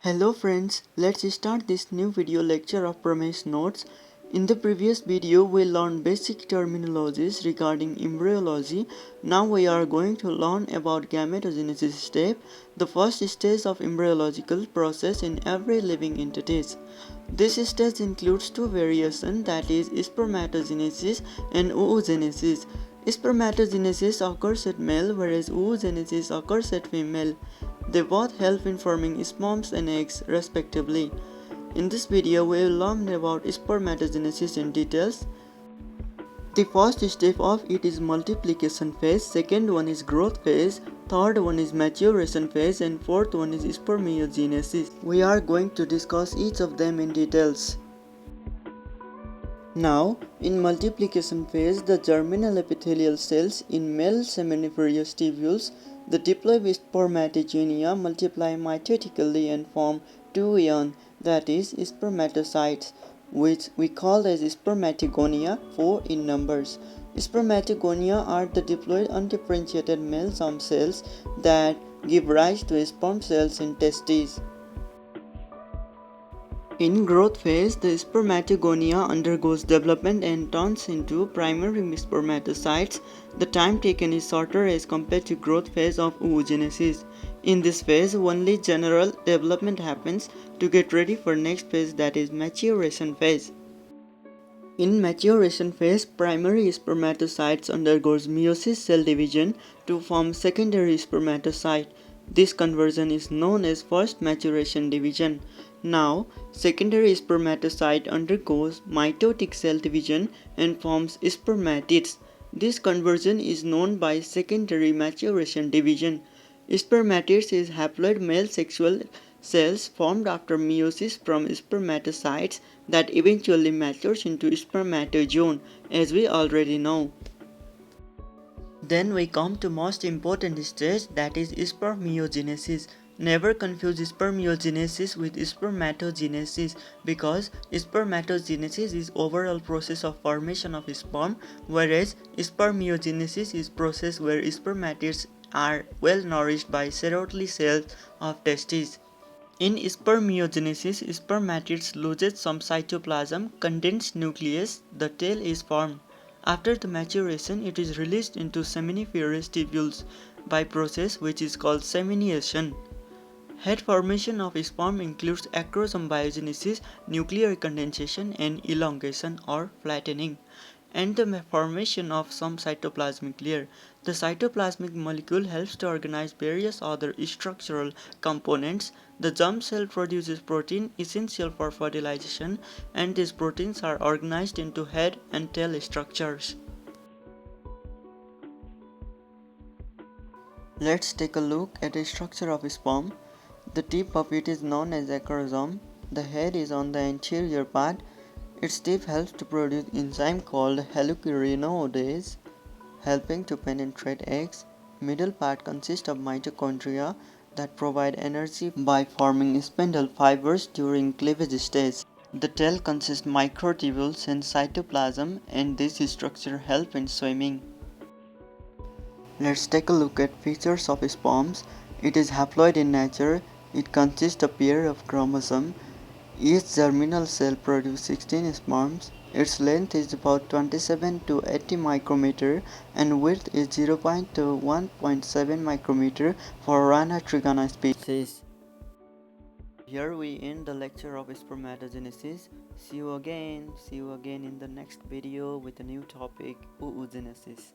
Hello friends, let's start this new video lecture of Pramesh Notes. In the previous video, we learned basic terminologies regarding embryology. Now we are going to learn about gametogenesis step, the first stage of embryological process in every living entity. This stage includes two variations, that is spermatogenesis and oogenesis. Spermatogenesis occurs at male whereas oogenesis occurs at female. They both help in forming sperms and eggs respectively. In this video, we will learn about spermatogenesis in details. The first step of it is multiplication phase, second one is growth phase, third one is maturation phase, and fourth one is spermiogenesis. We are going to discuss each of them in details. Now, in multiplication phase, the germinal epithelial cells in male seminiferous tubules, the diploid spermatogenea multiply mitotically and form two ion, that is spermatocytes, which we call as spermatogonia, 4 in numbers. Spermatogonia are the diploid undifferentiated male sperm cells that give rise to sperm cells in testes. In growth phase, the spermatogonia undergoes development and turns into primary spermatocytes. The time taken is shorter as compared to growth phase of oogenesis. In this phase, only general development happens to get ready for next phase, that is maturation phase. In maturation phase, primary spermatocytes undergoes meiosis cell division to form secondary spermatocyte. This conversion is known as first maturation division. Now, secondary spermatocyte undergoes mitotic cell division and forms spermatids. This conversion is known by secondary maturation division. Spermatids is haploid male sexual cells formed after meiosis from spermatocytes that eventually matures into spermatozoon, as we already know. Then we come to most important stage, that is spermiogenesis. Never confuse spermiogenesis with spermatogenesis because spermatogenesis is overall process of formation of sperm, whereas spermiogenesis is process where spermatids are well nourished by serotonin cells of testes. In spermiogenesis, spermatids loses some cytoplasm, condensed nucleus, the tail is formed. After the maturation, it is released into seminiferous tubules by process which is called semination. Head formation of sperm includes acrosome biogenesis, nuclear condensation, and elongation or flattening, and the formation of some cytoplasmic layer. The cytoplasmic molecule helps to organize various other structural components. The germ cell produces protein essential for fertilization, and these proteins are organized into head and tail structures. Let's take a look at the structure of sperm. The tip of it is known as acrosome. The head is on the anterior part. Its tip helps to produce enzyme called helicoirinodase, helping to penetrate eggs. Middle part consists of mitochondria that provide energy by forming spindle fibers during cleavage stage. The tail consists microtubules and cytoplasm, and this structure helps in swimming. Let's take a look at features of sperms. It is haploid in nature. It consists of a pair of chromosomes. Each germinal cell produces 16 sperms. Its length is about 27 to 80 micrometer and width is 0. to 1.7 micrometer for Rana trigona species. Here we end the lecture of spermatogenesis. See you again in the next video with a new topic, oogenesis.